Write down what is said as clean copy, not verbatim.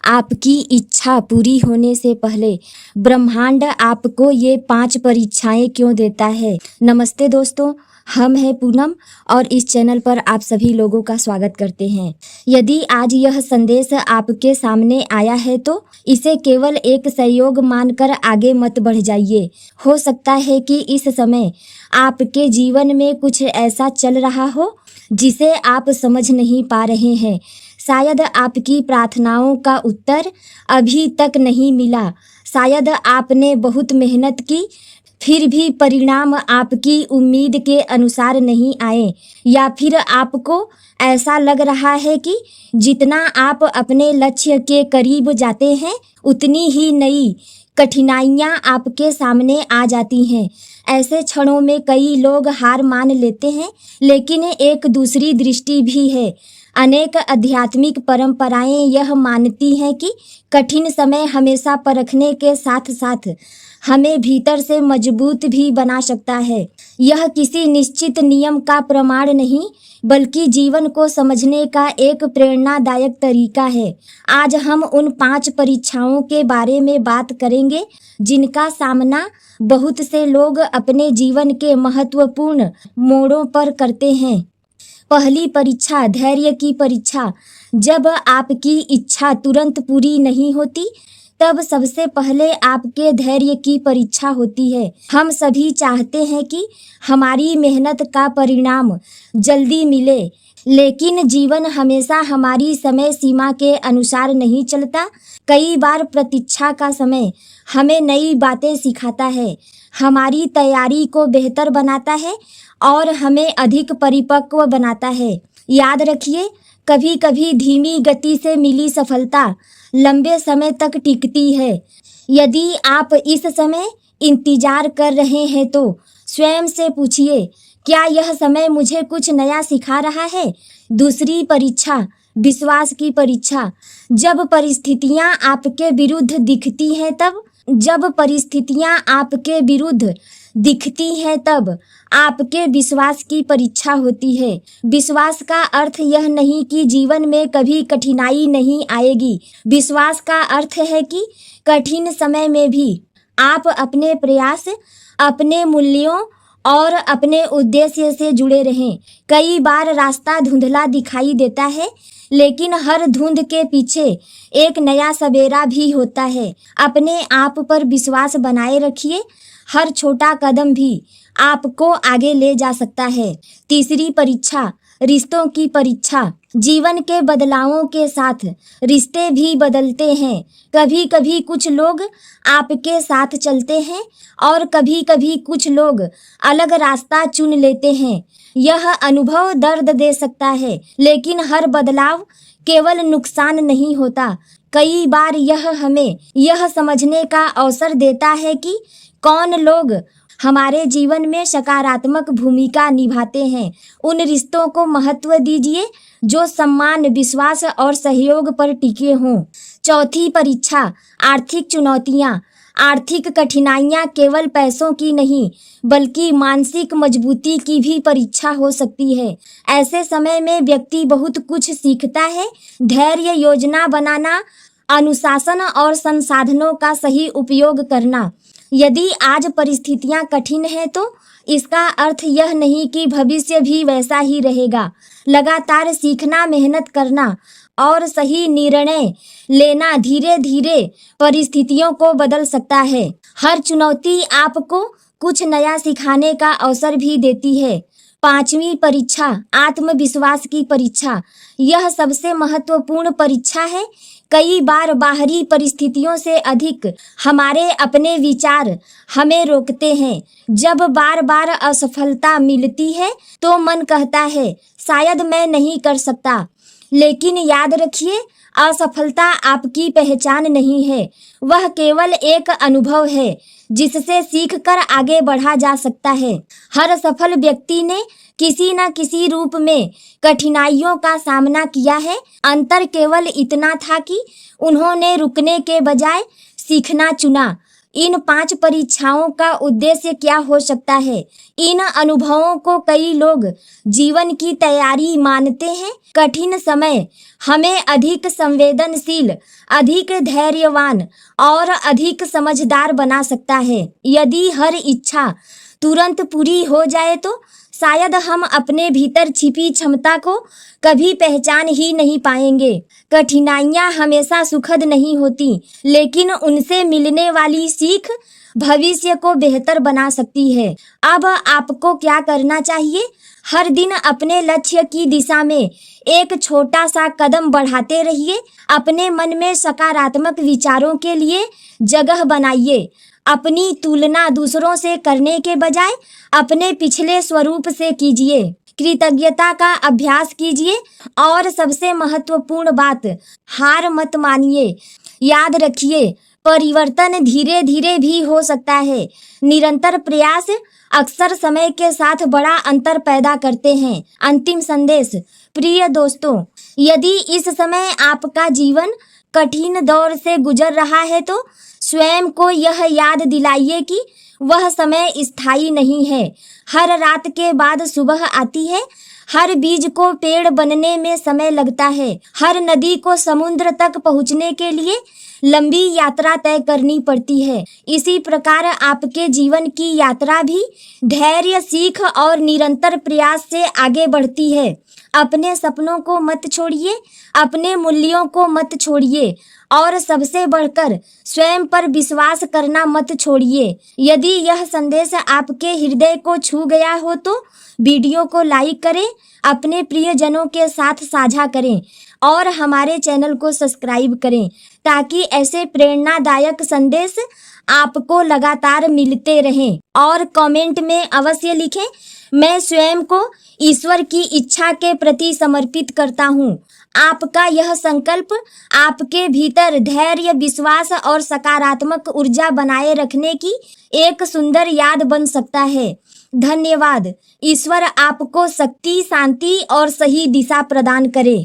आपकी इच्छा पूरी होने से पहले ब्रह्मांड आपको ये 5 परीक्षाएं क्यों देता है। नमस्ते दोस्तों, हम हैं पूनम और इस चैनल पर आप सभी लोगों का स्वागत करते हैं। यदि आज यह संदेश आपके सामने आया है तो इसे केवल एक सहयोग मानकर आगे मत बढ़ जाइए। हो सकता है कि इस समय आपके जीवन में कुछ ऐसा चल रहा हो जिसे आप समझ नहीं पा रहे हैं। शायद आपकी प्रार्थनाओं का उत्तर अभी तक नहीं मिला। शायद आपने बहुत मेहनत की, फिर भी परिणाम आपकी उम्मीद के अनुसार नहीं आए। या फिर आपको ऐसा लग रहा है कि जितना आप अपने लक्ष्य के करीब जाते हैं उतनी ही नई कठिनाइयां आपके सामने आ जाती हैं। ऐसे क्षणों में कई लोग हार मान लेते हैं, लेकिन एक दूसरी दृष्टि भी है। अनेक आध्यात्मिक परंपराएं यह मानती हैं कि कठिन समय हमेशा परखने के साथ साथ हमें भीतर से मजबूत भी बना सकता है। यह किसी निश्चित नियम का प्रमाण नहीं, बल्कि जीवन को समझने का एक प्रेरणादायक तरीका है। आज हम उन 5 परीक्षाओं के बारे में बात करेंगे जिनका सामना बहुत से लोग अपने जीवन के महत्वपूर्ण मोड़ों पर करते हैं। पहली परीक्षा, धैर्य की परीक्षा। जब आपकी इच्छा तुरंत पूरी नहीं होती तब सबसे पहले आपके धैर्य की परीक्षा होती है। हम सभी चाहते हैं कि हमारी मेहनत का परिणाम जल्दी मिले, लेकिन जीवन हमेशा हमारी समय सीमा के अनुसार नहीं चलता। कई बार प्रतीक्षा का समय हमें नई बातें सिखाता है, हमारी तैयारी को बेहतर बनाता है और हमें अधिक परिपक्व बनाता है। याद रखिए, कभी कभी धीमी गति से मिली सफलता लंबे समय तक टिकती है। यदि आप इस समय इंतजार कर रहे हैं तो स्वयं से पूछिए, क्या यह समय मुझे कुछ नया सिखा रहा है। दूसरी परीक्षा, विश्वास की परीक्षा। जब परिस्थितियां आपके विरुद्ध दिखती हैं तब आपके विश्वास की परीक्षा होती है। विश्वास का अर्थ यह नहीं कि जीवन में कभी कठिनाई नहीं आएगी। विश्वास का अर्थ है कि कठिन समय में भी आप अपने प्रयास, अपने मूल्यों और अपने उद्देश्य से जुड़े रहें। कई बार रास्ता धुंधला दिखाई देता है, लेकिन हर धुंध के पीछे एक नया सवेरा भी होता है। अपने आप पर विश्वास बनाए रखिए, हर छोटा कदम भी आपको आगे ले जा सकता है। तीसरी परीक्षा, रिश्तों की परीक्षा। जीवन के बदलावों के साथ रिश्ते भी बदलते हैं। कभी कभी कुछ लोग आपके साथ चलते हैं और कभी कभी कुछ लोग अलग रास्ता चुन लेते हैं। यह अनुभव दर्द दे सकता है, लेकिन हर बदलाव केवल नुकसान नहीं होता। कई बार यह हमें यह समझने का अवसर देता है कि कौन लोग हमारे जीवन में सकारात्मक भूमिका निभाते हैं। उन रिश्तों को महत्व दीजिए जो सम्मान, विश्वास और सहयोग पर टिके हों। चौथी परीक्षा, आर्थिक चुनौतियां। आर्थिक कठिनाइयां केवल पैसों की नहीं, बल्कि मानसिक मजबूती की भी परीक्षा हो सकती है। ऐसे समय में व्यक्ति बहुत कुछ सीखता है। धैर्य, योजना बनाना, अनुशासन और संसाधनों का सही उपयोग करना। यदि आज परिस्थितियां कठिन हैं तो इसका अर्थ यह नहीं कि भविष्य भी वैसा ही रहेगा। लगातार सीखना, मेहनत करना और सही निर्णय लेना धीरे धीरे परिस्थितियों को बदल सकता है। हर चुनौती आपको कुछ नया सिखाने का अवसर भी देती है। पांचवी परीक्षा, आत्मविश्वास की परीक्षा। यह सबसे महत्वपूर्ण परीक्षा है। कई बार बाहरी परिस्थितियों से अधिक हमारे अपने विचार हमें रोकते हैं। जब बार बार असफलता मिलती है तो मन कहता है, शायद मैं नहीं कर सकता। लेकिन याद रखिए, असफलता आपकी पहचान नहीं है। वह केवल एक अनुभव है जिससे सीखकर आगे बढ़ा जा सकता है। हर सफल व्यक्ति ने किसी न किसी रूप में कठिनाइयों का सामना किया है। अंतर केवल इतना था कि उन्होंने रुकने के बजाय सीखना चुना। इन 5 परीक्षाओं का उद्देश्य क्या हो सकता है? इन अनुभवों को कई लोग जीवन की तैयारी मानते हैं। कठिन समय हमें अधिक संवेदनशील, अधिक धैर्यवान और अधिक समझदार बना सकता है। यदि हर इच्छा तुरंत पूरी हो जाए तो शायद हम अपने भीतर छिपी क्षमता को कभी पहचान ही नहीं पाएंगे। कठिनाइयाँ हमेशा सुखद नहीं होती, लेकिन उनसे मिलने वाली सीख भविष्य को बेहतर बना सकती है। अब आपको क्या करना चाहिए? हर दिन अपने लक्ष्य की दिशा में एक छोटा सा कदम बढ़ाते रहिए। अपने मन में सकारात्मक विचारों के लिए जगह बनाइए। अपनी तुलना दूसरों से करने के बजाय अपने पिछले स्वरूप से कीजिए। कृतज्ञता का अभ्यास कीजिए और सबसे महत्वपूर्ण बात, हार मत मानिए। याद रखिए, परिवर्तन धीरे धीरे भी हो सकता है। निरंतर प्रयास अक्सर समय के साथ बड़ा अंतर पैदा करते हैं। अंतिम संदेश, प्रिय दोस्तों, यदि इस समय आपका जीवन कठिन दौर से गुजर रहा है तो स्वयं को यह याद दिलाइए कि वह समय स्थायी नहीं है। हर रात के बाद सुबह आती है। हर बीज को पेड़ बनने में समय लगता है। हर नदी को समुद्र तक पहुंचने के लिए लंबी यात्रा तय करनी पड़ती है। इसी प्रकार आपके जीवन की यात्रा भी धैर्य, सीख और निरंतर प्रयास से आगे बढ़ती है। अपने सपनों को मत छोड़िए, अपने मूल्यों को मत छोड़िए और सबसे बढ़कर स्वयं पर विश्वास करना मत छोड़िए। यदि यह संदेश आपके हृदय को छू गया हो तो वीडियो को लाइक करें, अपने प्रियजनों के साथ साझा करें और हमारे चैनल को सब्सक्राइब करें ताकि ऐसे प्रेरणादायक संदेश आपको लगातार मिलते रहें। और कमेंट में अवश्य लिखें, मैं स्वयं को ईश्वर की इच्छा के प्रति समर्पित करता हूँ। आपका यह संकल्प आपके भीतर धैर्य, विश्वास और सकारात्मक ऊर्जा बनाए रखने की एक सुंदर याद बन सकता है। धन्यवाद। ईश्वर आपको शक्ति, शांति और सही दिशा प्रदान करे।